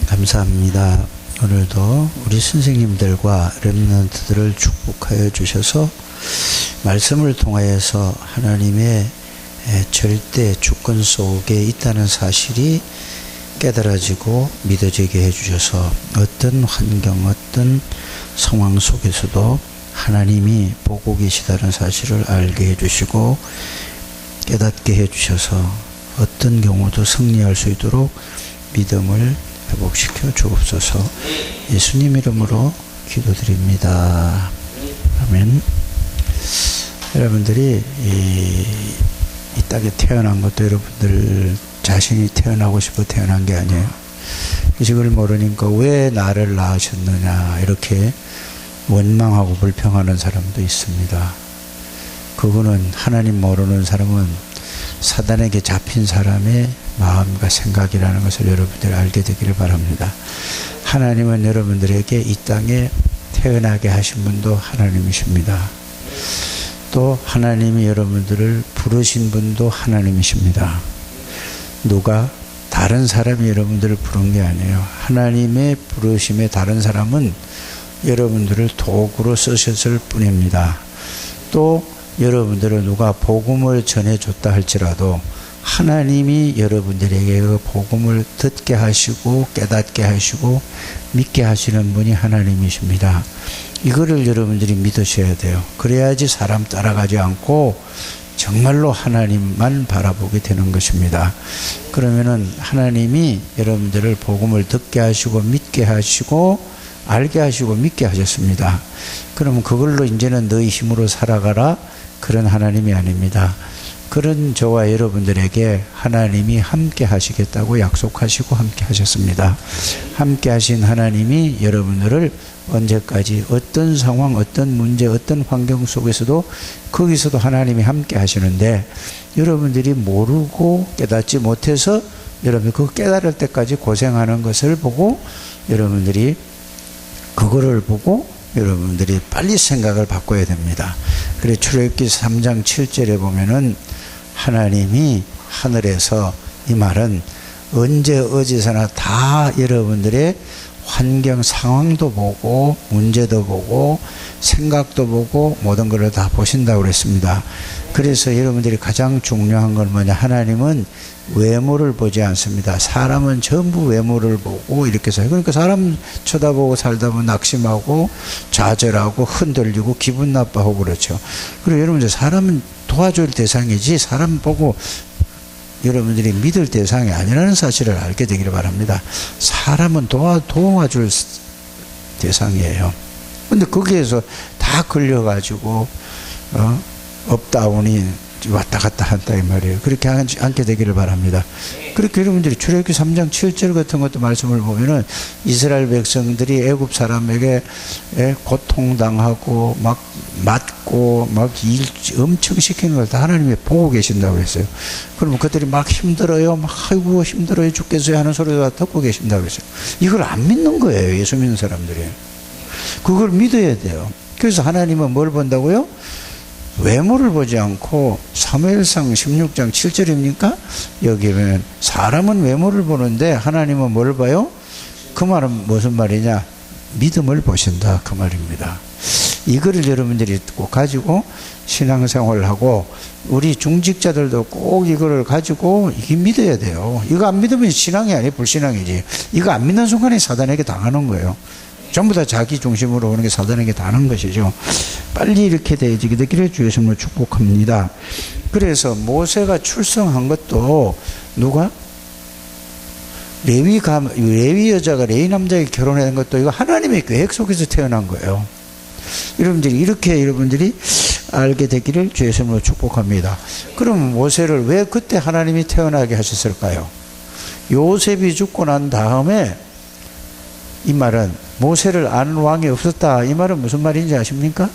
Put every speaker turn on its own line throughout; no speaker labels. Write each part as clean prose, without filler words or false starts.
감사합니다. 오늘도 우리 선생님들과 렘넌트들을 축복하여 주셔서 말씀을 통하여서 하나님의 절대 주권 속에 있다는 사실이 깨달아지고 믿어지게 해주셔서 어떤 환경, 어떤 상황 속에서도 하나님이 보고 계시다는 사실을 알게 해주시고 깨닫게 해주셔서 어떤 경우도 승리할 수 있도록 믿음을 회복시켜 주옵소서. 예수님 이름으로 기도드립니다. 아멘. 여러분들이 이 땅에 태어난 것도 여러분들 자신이 태어나고 싶어 태어난 게 아니에요. 그걸 모르니까 왜 나를 낳으셨느냐 이렇게 원망하고 불평하는 사람도 있습니다. 그거는 하나님 모르는 사람은 사단에게 잡힌 사람의 마음과 생각이라는 것을 여러분들이 알게 되기를 바랍니다. 하나님은 여러분들에게 이 땅에 태어나게 하신 분도 하나님이십니다. 또 하나님이 여러분들을 부르신 분도 하나님이십니다. 누가 다른 사람이 여러분들을 부른 게 아니에요. 하나님의 부르심에 다른 사람은 여러분들을 도구로 쓰셨을 뿐입니다. 또 여러분들은 누가 복음을 전해줬다 할지라도 하나님이 여러분들에게 그 복음을 듣게 하시고 깨닫게 하시고 믿게 하시는 분이 하나님이십니다. 이거를 여러분들이 믿으셔야 돼요. 그래야지 사람 따라가지 않고 정말로 하나님만 바라보게 되는 것입니다. 그러면은 하나님이 여러분들을 복음을 듣게 하시고 믿게 하시고 알게 하시고 믿게 하셨습니다. 그러면 그걸로 이제는 너희 힘으로 살아가라, 그런 하나님이 아닙니다. 그런 저와 여러분들에게 하나님이 함께 하시겠다고 약속하시고 함께 하셨습니다. 함께 하신 하나님이 여러분들을 언제까지 어떤 상황, 어떤 문제, 어떤 환경 속에서도 거기서도 하나님이 함께 하시는데 여러분들이 모르고 깨닫지 못해서 여러분이 그 깨달을 때까지 고생하는 것을 보고 여러분들이 그거를 보고 여러분들이 빨리 생각을 바꿔야 됩니다. 그래 출애굽기 3장 7절에 보면은 하나님이 하늘에서, 이 말은 언제 어디서나 다 여러분들의 환경 상황도 보고 문제도 보고 생각도 보고 모든 것을 다 보신다고 그랬습니다. 그래서 여러분들이 가장 중요한 건 뭐냐, 하나님은 외모를 보지 않습니다. 사람은 전부 외모를 보고 이렇게 살아요. 그러니까 사람 쳐다보고 살다 보면 낙심하고 좌절하고 흔들리고 기분 나빠하고 그렇죠. 그리고 여러분들 사람은 도와줄 대상이지 사람 보고 여러분들이 믿을 대상이 아니라는 사실을 알게 되기를 바랍니다. 사람은 도와줄 대상이에요. 근데 거기에서 다 걸려가지고 업다운이 왔다 갔다 한다 이 말이에요. 그렇게 않게 되기를 바랍니다. 그렇게 여러분들이 출애굽기 3장 7절 같은 것도 말씀을 보면은 이스라엘 백성들이 애굽 사람에게 고통당하고 막 맞고 막 일 엄청 시키는 걸 다 하나님이 보고 계신다고 했어요. 그러면 그들이 막 힘들어요, 막 아이고 힘들어요 죽겠어요 하는 소리도 다 듣고 계신다고 했어요. 이걸 안 믿는 거예요, 예수 믿는 사람들이. 그걸 믿어야 돼요. 그래서 하나님은 뭘 본다고요? 외모를 보지 않고, 사무엘상 16장 7절입니까? 여기 보면 사람은 외모를 보는데 하나님은 뭘 봐요? 그 말은 무슨 말이냐? 믿음을 보신다 그 말입니다. 이거를 여러분들이 꼭 가지고 신앙생활을 하고, 우리 중직자들도 꼭 이거를 가지고 이게 믿어야 돼요. 이거 안 믿으면 신앙이 아니에요, 불신앙이지. 이거 안 믿는 순간에 사단에게 당하는 거예요. 전부 다 자기 중심으로 오는 게 사단에게 당하는 것이죠. 빨리 이렇게 되기를 주 예수님으로 축복합니다. 그래서 모세가 출생한 것도 누가? 레위 여자가 레위 남자에게 결혼한 것도 이거 하나님의 계획 속에서 태어난 거예요. 여러분들이 이렇게 여러분들이 알게 되기를 주 예수님으로 축복합니다. 그럼 모세를 왜 그때 하나님이 태어나게 하셨을까요? 요셉이 죽고 난 다음에, 이 말은 모세를 아는 왕이 없었다, 이 말은 무슨 말인지 아십니까?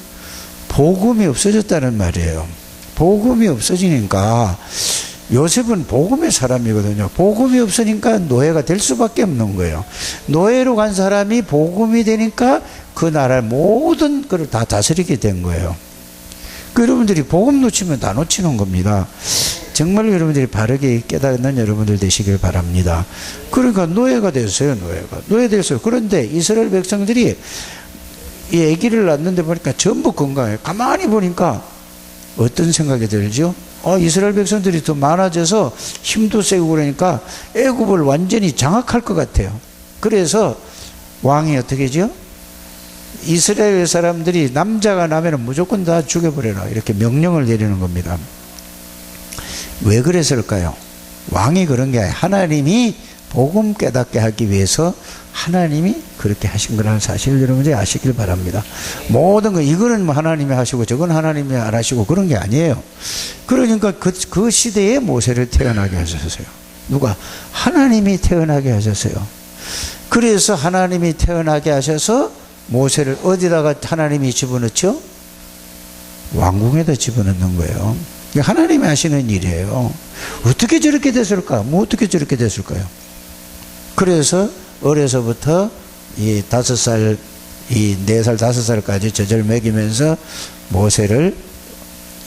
복음이 없어졌다는 말이에요. 복음이 없어지니까, 요셉은 복음의 사람이거든요. 복음이 없으니까 노예가 될 수밖에 없는 거예요. 노예로 간 사람이 복음이 되니까 그 나라의 모든 것을 다 다스리게 된 거예요. 그 여러분들이 복음 놓치면 다 놓치는 겁니다. 정말 여러분들이 바르게 깨닫는 여러분들 되시길 바랍니다. 그러니까 노예가 됐어요. 노예 됐어요. 그런데 이스라엘 백성들이 이 아기를 낳는데 보니까 전부 건강해요. 가만히 보니까 어떤 생각이 들죠? 이스라엘 백성들이 더 많아져서 힘도 세고 그러니까 애굽을 완전히 장악할 것 같아요. 그래서 왕이 어떻게 하죠? 이스라엘 사람들이 남자가 나면 무조건 다 죽여버려라, 이렇게 명령을 내리는 겁니다. 왜 그랬을까요? 왕이 그런 게 아니라 하나님이 복음 깨닫게 하기 위해서 하나님이 그렇게 하신 거라는 사실을 여러분들이 아시길 바랍니다. 모든 거 이거는 뭐 하나님이 하시고 저건 하나님이 안 하시고 그런 게 아니에요. 그러니까 그 시대에 모세를 태어나게 하셨어요. 누가? 하나님이 태어나게 하셨어요. 그래서 하나님이 태어나게 하셔서 모세를 어디다가 하나님이 집어넣죠? 왕궁에다 집어넣는 거예요. 이게 하나님이 하시는 일이에요. 어떻게 저렇게 됐을까? 뭐 어떻게 저렇게 됐을까요? 그래서 어려서부터 이 5살, 이 4살, 5살까지 젖을 먹이면서 모세를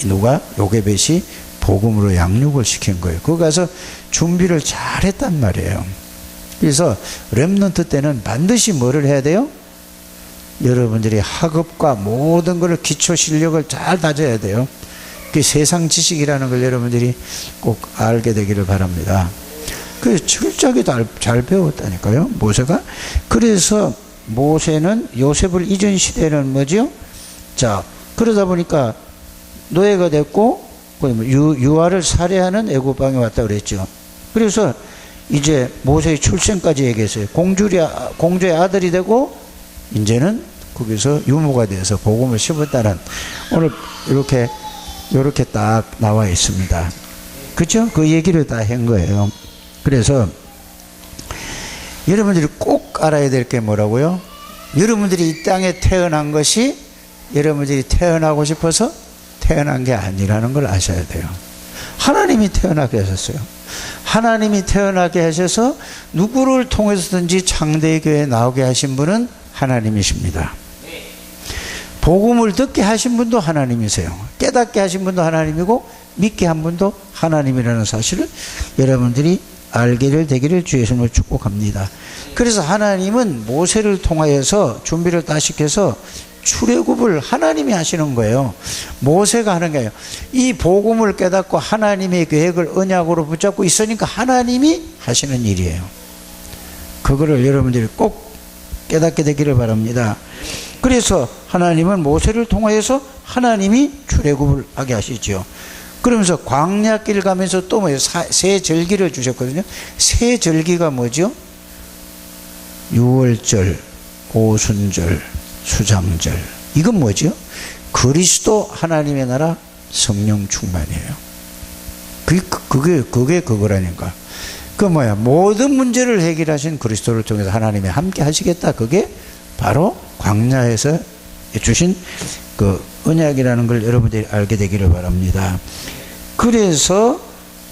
누가? 요게벳이 복음으로 양육을 시킨 거예요. 거기 가서 준비를 잘 했단 말이에요. 그래서 렘넌트 때는 반드시 뭐를 해야 돼요? 여러분들이 학업과 모든 걸 기초 실력을 잘 다져야 돼요. 그 세상 지식이라는 걸 여러분들이 꼭 알게 되기를 바랍니다. 그래서 철저하게 잘 배웠다니까요, 모세가. 그래서 모세는 요셉을 잊은 시대는 뭐죠? 자, 그러다 보니까 노예가 됐고 유아를 살해하는 애굽 왕이 왔다 그랬죠. 그래서 이제 모세의 출생까지 얘기했어요. 공주의 아들이 되고 이제는 거기서 유모가 돼서 복음을 씹었다는, 오늘 이렇게 딱 나와 있습니다. 그렇죠? 그 얘기를 다 한 거예요. 그래서 여러분들이 꼭 알아야 될 게 뭐라고요? 여러분들이 이 땅에 태어난 것이 여러분들이 태어나고 싶어서 태어난 게 아니라는 걸 아셔야 돼요. 하나님이 태어나게 하셨어요. 하나님이 태어나게 하셔서 누구를 통해서든지 창대교회에 나오게 하신 분은 하나님이십니다. 복음을 듣게 하신 분도 하나님이세요. 깨닫게 하신 분도 하나님이고 믿게 한 분도 하나님이라는 사실을 여러분들이 알게 되기를 주 예수님을 축복합니다. 그래서 하나님은 모세를 통하여서 준비를 다 시켜서 출애굽을 하나님이 하시는 거예요. 모세가 하는 거예요. 이 복음을 깨닫고 하나님의 계획을 언약으로 붙잡고 있으니까 하나님이 하시는 일이에요. 그거를 여러분들이 꼭 깨닫게 되기를 바랍니다. 그래서 하나님은 모세를 통하여서 하나님이 출애굽을 하게 하시죠. 그러면서 광야길 가면서 또 뭐예요? 새 절기를 주셨거든요. 새 절기가 뭐죠? 유월절, 오순절, 수장절. 이건 뭐죠? 그리스도 하나님의 나라 성령 충만이에요. 그게 그거라니까. 그 뭐야? 모든 문제를 해결하신 그리스도를 통해서 하나님이 함께 하시겠다. 그게 바로 광야에서 주신 그 언약이라는 걸 여러분들이 알게 되기를 바랍니다. 그래서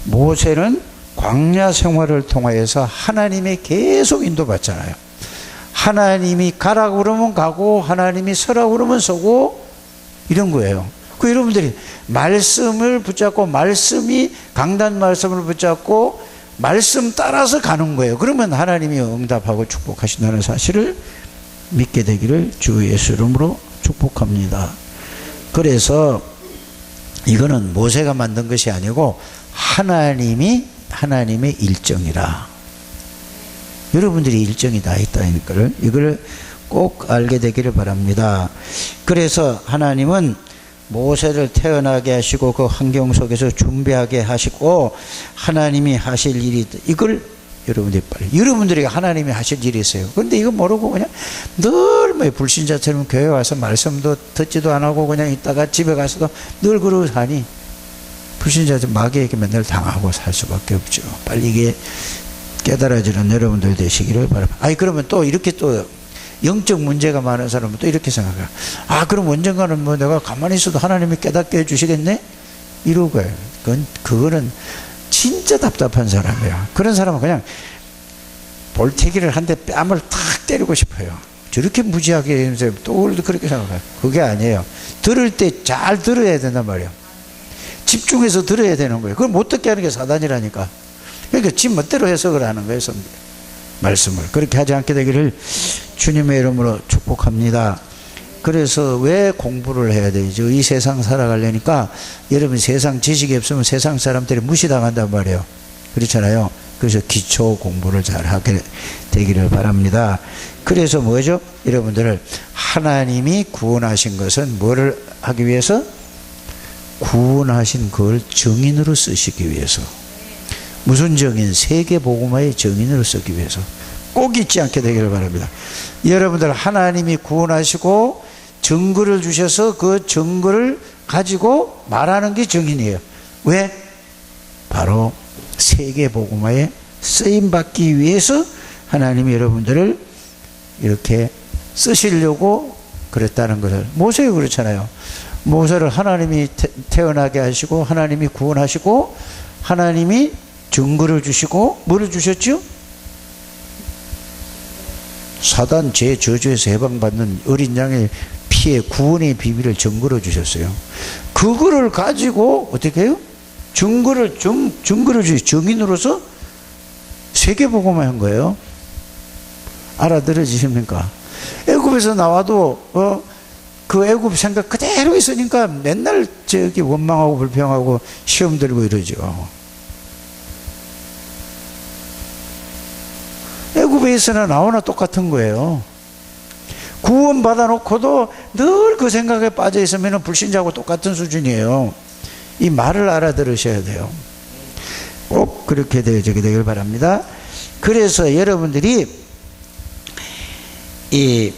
모세는 광야 생활을 통하여서 하나님의 계속 인도받잖아요. 하나님이 가라고 그러면 가고 하나님이 서라고 그러면 서고 이런 거예요. 그 여러분들이 말씀을 붙잡고 말씀이 강단 말씀을 붙잡고 말씀 따라서 가는 거예요. 그러면 하나님이 응답하고 축복하신다는 사실을 믿게 되기를 주 예수 이름으로 축복합니다. 그래서 이거는 모세가 만든 것이 아니고 하나님의 일정이라. 여러분들이 일정이 다 있다니까요. 이걸 꼭 알게 되기를 바랍니다. 그래서 하나님은 모세를 태어나게 하시고 그 환경 속에서 준비하게 하시고 하나님이 하실 일이, 이걸 여러분들이 하나님이 하실 일이 있어요. 그런데 이거 모르고 그냥 늘 뭐 불신자처럼 교회 와서 말씀도 듣지도 안 하고 그냥 있다가 집에 가서도 늘 그러고 사니 불신자들 마귀에게 맨날 당하고 살 수밖에 없죠. 빨리 이게 깨달아지는 여러분들 되시기를 바랍니다. 아니 그러면 또 이렇게 또 영적 문제가 많은 사람은 또 이렇게 생각해요. 아 그럼 언젠가는 뭐 내가 가만히 있어도 하나님이 깨닫게 해주시겠네? 이러고요. 그거는 진짜 답답한 사람이에요. 그런 사람은 그냥 볼태기를 한 대 뺨을 탁 때리고 싶어요. 저렇게 무지하게 또 그렇게 생각해요. 그게 아니에요. 들을 때 잘 들어야 된단 말이에요. 집중해서 들어야 되는 거예요. 그걸 못 듣게 하는 게 사단이라니까. 그러니까 지 멋대로 해석을 하는 거예요. 말씀을. 그렇게 하지 않게 되기를 주님의 이름으로 축복합니다. 그래서 왜 공부를 해야 되죠? 이 세상 살아가려니까 여러분 세상 지식이 없으면 세상 사람들이 무시당한단 말이에요. 그렇잖아요. 그래서 기초 공부를 잘 하게 되기를 바랍니다. 그래서 뭐죠? 여러분들을 하나님이 구원하신 것은 뭐를 하기 위해서? 구원하신 그걸 증인으로 쓰시기 위해서. 무슨 증인? 세계복음화의 증인으로 쓰기 위해서. 꼭 잊지 않게 되기를 바랍니다. 여러분들 하나님이 구원하시고 증거를 주셔서 그 증거를 가지고 말하는 게 증인이에요. 왜? 바로 세계복음화에 쓰임받기 위해서 하나님이 여러분들을 이렇게 쓰시려고 그랬다는 것을. 모세가 그렇잖아요. 모세를 하나님이 태어나게 하시고 하나님이 구원하시고 하나님이 증거를 주시고 뭐를 주셨죠? 사단 죄 저주에서 해방받는 어린 양의 피의 구원의 비밀을 증거로 주셨어요. 그거를 가지고 어떻게 해요? 증거를 주시 증인으로서 세계복음화 한 거예요. 알아들어지십니까? 애굽에서 나와도 그 애굽 생각 그대로 있으니까 맨날 저기 원망하고 불평하고 시험 들고 이러죠. 애굽에 있으나 나오나 똑같은 거예요. 구원 받아놓고도 늘 그 생각에 빠져 있으면 불신자하고 똑같은 수준이에요. 이 말을 알아들으셔야 돼요. 꼭 그렇게 되길 바랍니다. 그래서 여러분들이 이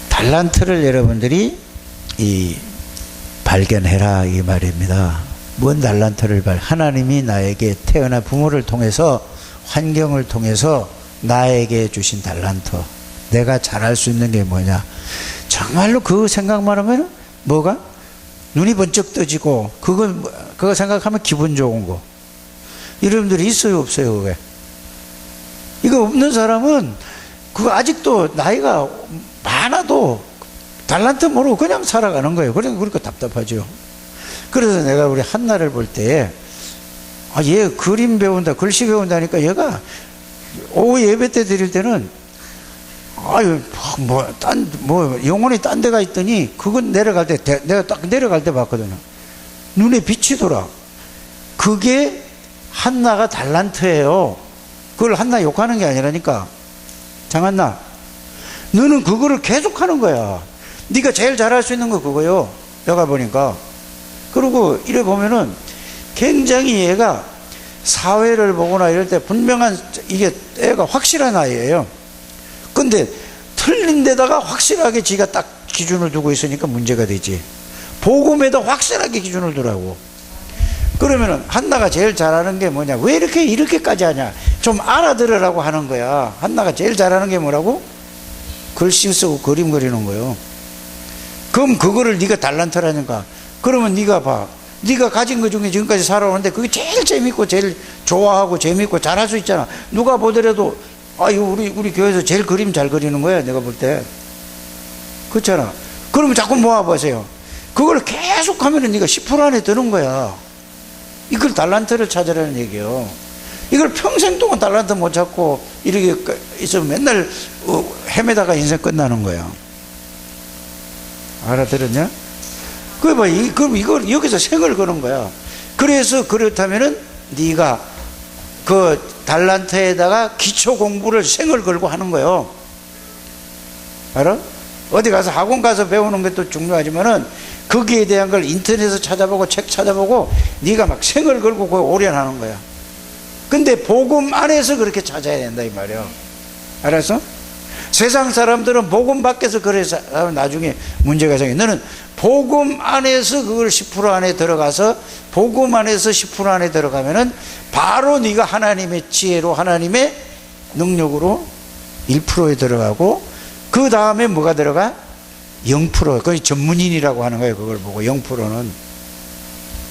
달란트를 여러분들이 발견해라 이 말입니다. 뭔 달란트를 하나님이 나에게 태어나 부모를 통해서 환경을 통해서 나에게 주신 달란트, 내가 잘할 수 있는 게 뭐냐. 정말로 그 생각만 하면 뭐가? 눈이 번쩍 떠지고 그거 생각하면 기분 좋은 거. 여러분들이 있어요 없어요? 그게? 이거 없는 사람은 그거 아직도 나이가 많아도 달란트 모르고 그냥 살아가는 거예요. 그러니까 답답하죠. 그래서 내가 우리 한나를 볼 때 얘 그림 배운다 글씨 배운다니까 얘가 오후 예배 때 드릴 때는 영혼이 딴 데가 있더니 그건 내려갈 때 내가 딱 내려갈 때 봤거든요. 눈에 빛이 돌아. 그게 한나가 달란트예요. 그걸 한나 욕하는 게 아니라니까. 장한나, 너는 그거를 계속 하는 거야. 네가 제일 잘할 수 있는 거 그거요. 내가 보니까. 그리고 이래 보면은 굉장히 얘가 사회를 보거나 이럴 때 분명한 이게 애가 확실한 아이예요. 근데 틀린 데다가 확실하게 지가 딱 기준을 두고 있으니까 문제가 되지. 복음에도 확실하게 기준을 두라고. 그러면은 한나가 제일 잘하는 게 뭐냐? 왜 이렇게까지 하냐? 좀 알아들으라고 하는 거야. 한나가 제일 잘하는 게 뭐라고? 글씨 쓰고 그림 그리는 거예요. 그럼 그거를 네가 달란트라니까. 그러면 네가 봐. 네가 가진 것 중에 지금까지 살아오는데 그게 제일 재밌고 제일 좋아하고 재밌고 잘할 수 있잖아. 누가 보더라도 우리 교회에서 제일 그림 잘 그리는 거야. 내가 볼 때. 그렇잖아. 그러면 자꾸 모아보세요. 그걸 계속 하면은 네가 10% 안에 드는 거야. 이걸 달란트를 찾으라는 얘기예요. 이걸 평생 동안 달란트 못 찾고 이렇게 있으면 맨날 헤매다가 인생 끝나는 거야. 알아들었냐? 그럼 이걸 여기서 생을 거는 거야. 그래서 그렇다면은 네가 그 달란트에다가 기초 공부를 생을 걸고 하는 거예요. 알아? 어디 가서 학원 가서 배우는 것도 중요하지만은 거기에 대한 걸 인터넷에서 찾아보고 책 찾아보고 네가 막 생을 걸고 그걸 오련하는 거야. 근데 복음 안에서 그렇게 찾아야 된다 이 말이야. 알았어? 세상 사람들은 복음 밖에서 그래서 나중에 문제가 생겨. 너는 복음 안에서 그걸 10% 안에 들어가서 복음 안에서 10% 안에 들어가면은 바로 네가 하나님의 지혜로 하나님의 능력으로 1%에 들어가고 그 다음에 뭐가 들어가? 0%. 거의 전문인이라고 하는 거예요. 그걸 보고 0%는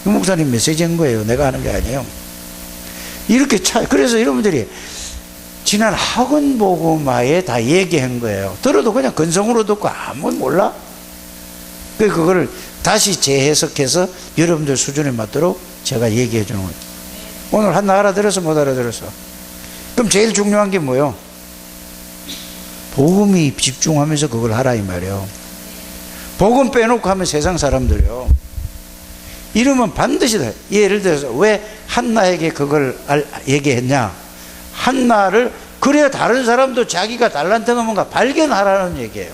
그 목사님 메시지인 거예요. 내가 하는 게 아니에요. 이렇게 그래서 여러분들이 지난 학원 복음화에 다 얘기한 거예요. 들어도 그냥 근성으로 듣고 아무 몰라. 그거를 다시 재해석해서 여러분들 수준에 맞도록 제가 얘기해 주는 거예요. 오늘 하나 알아들어서 못 알아들어서. 그럼 제일 중요한 게 뭐예요? 복음이 집중하면서 그걸 하라 이 말이에요. 복음 빼놓고 하면 세상 사람들이요. 이러면 반드시 다. 예를 들어서 왜 한나에게 그걸 얘기했냐? 한나를 그래야 다른 사람도 자기가 달란트가 뭔가 발견하라는 얘기예요.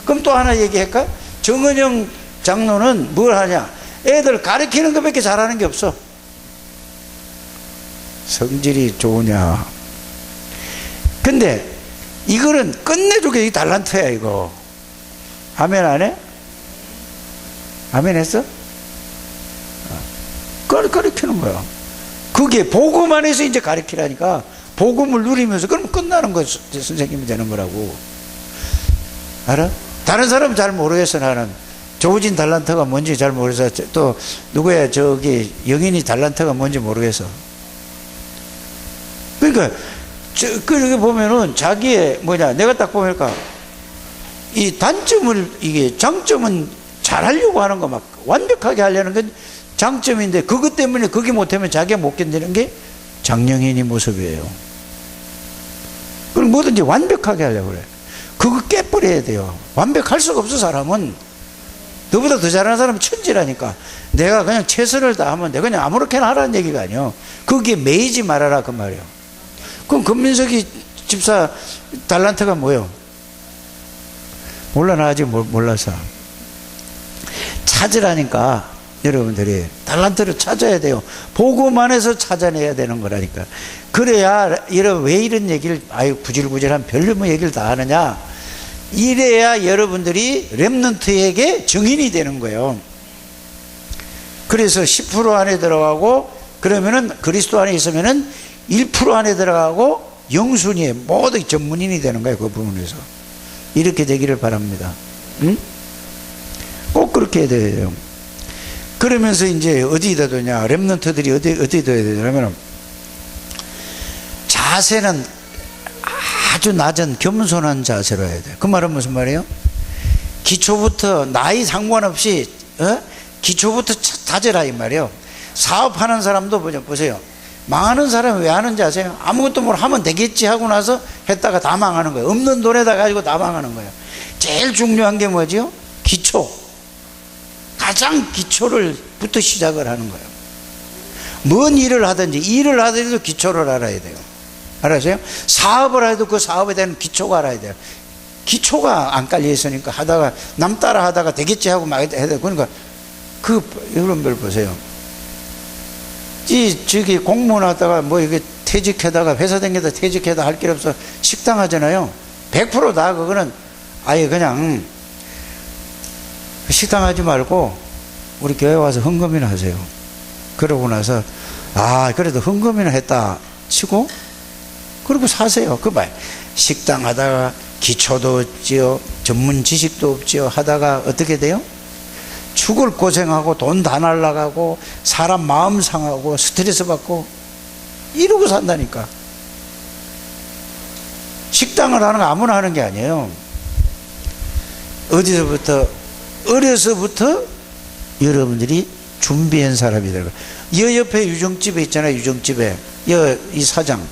그럼 또 하나 얘기할까? 정은영 장로는 뭘 하냐? 애들 가르치는 것밖에 잘하는 게 없어. 성질이 좋으냐? 근데 이거는 끝내주게 이 달란트야 이거. 아멘 안 해? 아멘 했어? 가르치는 거야. 그게 복음 안에서 이제 가르치라니까. 복음을 누리면서 그럼 끝나는 거 선생님이 되는 거라고. 알아? 다른 사람은 잘 모르겠어. 나는 조우진 달란트가 뭔지 잘 모르겠어. 또 누구야 저기 영인이 달란트가 뭔지 모르겠어. 그러니까 그렇게 보면은 자기의 내가 딱 보니까 이 단점을 이게 장점은 잘하려고 하는 거 막 완벽하게 하려는 건 장점인데 그것 때문에 그게 못하면 자기가 못 견디는 게 장영인이 모습이에요. 그럼 뭐든지 완벽하게 하려고 그래. 그거 깨버려야 돼요. 완벽할 수가 없어. 사람은 너보다 더 잘하는 사람은 천지라니까. 내가 그냥 최선을 다하면 내가 그냥 아무렇게나 하라는 얘기가 아니에요. 거기에 매이지 말아라 그 말이에요. 그럼 금민석이 집사 달란트가 뭐예요? 몰라. 나 아직 몰라서. 찾으라니까. 여러분들이 달란트를 찾아야 돼요. 복음 안에서 찾아내야 되는 거라니까. 그래야 왜 이런 얘기를 구질구질한 별로 얘기를 다 하느냐. 이래야 여러분들이 렘넌트에게 증인이 되는 거예요. 그래서 10% 안에 들어가고 그러면은 그리스도 안에 있으면은 1% 안에 들어가고 영순위의 모든 전문인이 되는 거예요. 그 부분에서. 이렇게 되기를 바랍니다. 응? 꼭 그렇게 해야 돼요. 그러면서 이제 어디다 두냐? 렘넌트들이 어디 둬야 되냐면 자세는 아주 낮은 겸손한 자세로 해야 돼요. 그 말은 무슨 말이에요? 기초부터 나이 상관없이 기초부터 다져라 이 말이에요. 사업하는 사람도 보세요. 망하는 사람이 왜 하는지 아세요? 아무것도 뭘 하면 되겠지 하고 나서 했다가 다 망하는 거예요. 없는 돈에다 가지고 다 망하는 거예요. 제일 중요한 게 뭐지요? 기초. 가장 기초를부터 시작을 하는 거예요. 뭔 일을 하든지 기초를 알아야 돼요. 알았어요? 사업을 해도 그 사업에 대한 기초가 알아야 돼요. 기초가 안 깔려 있으니까 하다가 남 따라 하다가 되겠지 하고 막 해야 돼요. 그러니까 여러분들 보세요. 저기 공무원 하다가 이게 퇴직하다가 회사 다니다 퇴직하다 할 길 없어 식당 하잖아요. 100% 다 그거는 아예 그냥 식당 하지 말고 우리 교회 와서 헌금이나 하세요. 그러고 나서 그래도 헌금이나 했다 치고 그리고 사세요. 그 말 식당 하다가 기초도 없지요, 전문 지식도 없지요 하다가 어떻게 돼요? 죽을 고생하고 돈 다 날라가고 사람 마음 상하고 스트레스 받고 이러고 산다니까. 식당을 하는 거 아무나 하는 게 아니에요. 어려서부터 여러분들이 준비한 사람이 되고. 여 옆에 유정집에 있잖아요. 유정집에 이 사장,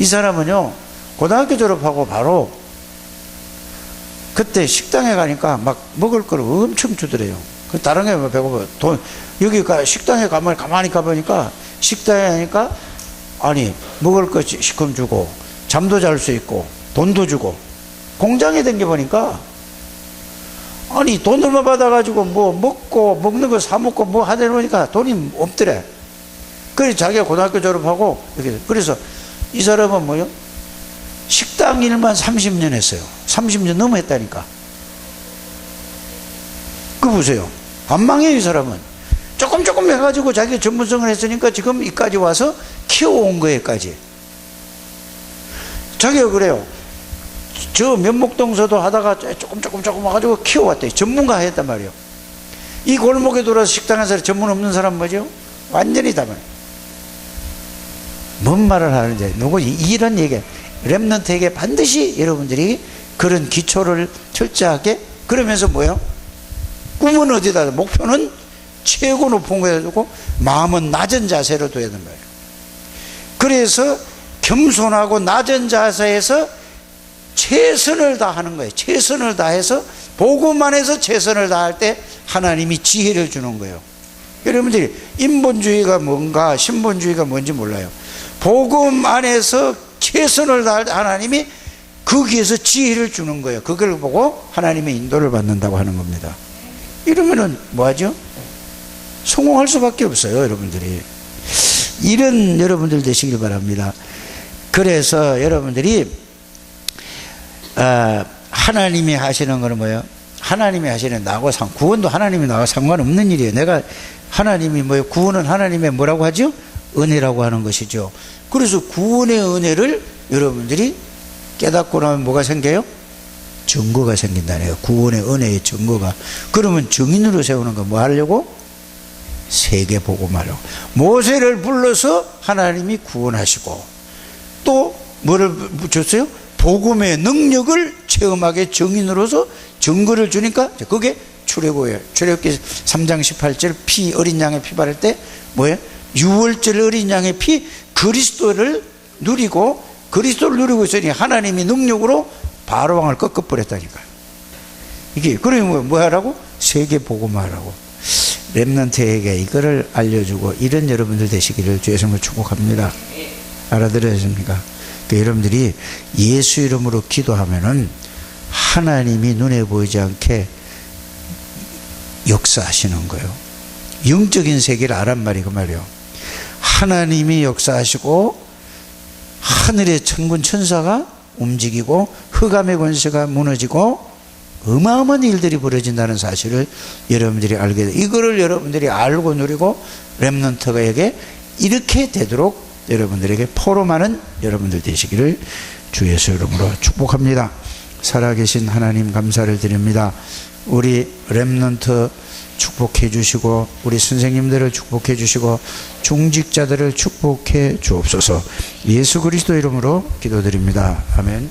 이 사람은요 고등학교 졸업하고 바로 그때 식당에 가니까 막 먹을 걸 엄청 주더래요. 다른 게 배고파. 여기 식당에 가만히 가보니까 식당에 하니까 먹을 거 시큼 주고 잠도 잘 수 있고 돈도 주고. 공장에 댕겨보니까 돈을만 받아가지고 먹고 먹는 거 사먹고 하다 보니까 돈이 없더래. 그래서 자기가 고등학교 졸업하고 그래서 이 사람은 뭐요? 식당 일만 30년 했어요. 30년 넘어 했다니까. 그거 보세요. 안 망해요. 이 사람은 조금 해가지고 자기가 전문성을 했으니까 지금 이까지 와서 키워온 거에까지. 자기가 그래요. 저 면목동서도 하다가 조금 와가지고 키워왔대요. 전문가 했단 말이에요. 이 골목에 돌아서 식당에서 전문 없는 사람 뭐죠? 완전히 다만. 뭔 말을 하는지 이런 얘기. 렘넌트에게 반드시 여러분들이 그런 기초를 철저하게. 그러면서 뭐요? 꿈은 어디다, 목표는 최고 높은 거에 두고 마음은 낮은 자세로 둬야 된다. 그래서 겸손하고 낮은 자세에서 최선을 다하는 거예요. 최선을 다해서 복음 안에서 최선을 다할 때 하나님이 지혜를 주는 거예요. 여러분들이 인본주의가 뭔가 신본주의가 뭔지 몰라요. 복음 안에서 최선을 다할 때 하나님이 거기에서 지혜를 주는 거예요. 그걸 보고 하나님의 인도를 받는다고 하는 겁니다. 이러면은 뭐하죠? 성공할 수밖에 없어요. 여러분들이 이런 여러분들 되시길 바랍니다. 그래서 여러분들이 하나님이 하시는 거는 뭐예요? 하나님이 하시는 나하고 구원도 하나님이 나하고 상관없는 일이에요. 내가 하나님이 뭐예요? 구원은 하나님의 뭐라고 하죠? 은혜라고 하는 것이죠. 그래서 구원의 은혜를 여러분들이 깨닫고 나면 뭐가 생겨요? 증거가 생긴다네요. 구원의 은혜의 증거가. 그러면 증인으로 세우는 거 뭐 하려고? 세계 복음하려고. 모세를 불러서 하나님이 구원하시고 또 뭐를 줬어요? 복음의 능력을 체험하게 증인으로서 증거를 주니까 그게 출애굽이에요. 출애굽기 3장 18절 피 어린 양의 피 바를 때 뭐예요? 6월절 어린 양의 피 그리스도를 누리고 있으니 하나님이 능력으로 바로왕을 꺾어버렸다니까요. 이게 그러면 뭐 하라고? 세계 복음하라고. 렘넌트에게 이거를 알려주고 이런 여러분들 되시기를 주의 이름으로 축복합니다. 알아들으십니까? 여러분들이 예수 이름으로 기도하면은 하나님이 눈에 보이지 않게 역사하시는 거예요. 영적인 세계를 알란 말이고 말이에요. 하나님이 역사하시고 하늘의 천군 천사가 움직이고 흑암의 권세가 무너지고 어마어마한 일들이 벌어진다는 사실을 여러분들이 알게 돼요. 이거를 여러분들이 알고 누리고 렘넌트에게 이렇게 되도록 여러분들에게 포럼하는 여러분들 되시기를 주 예수 이름으로 축복합니다. 살아계신 하나님 감사를 드립니다. 우리 렘넌트 축복해 주시고 우리 선생님들을 축복해 주시고 중직자들을 축복해 주옵소서. 예수 그리스도 이름으로 기도드립니다. 아멘.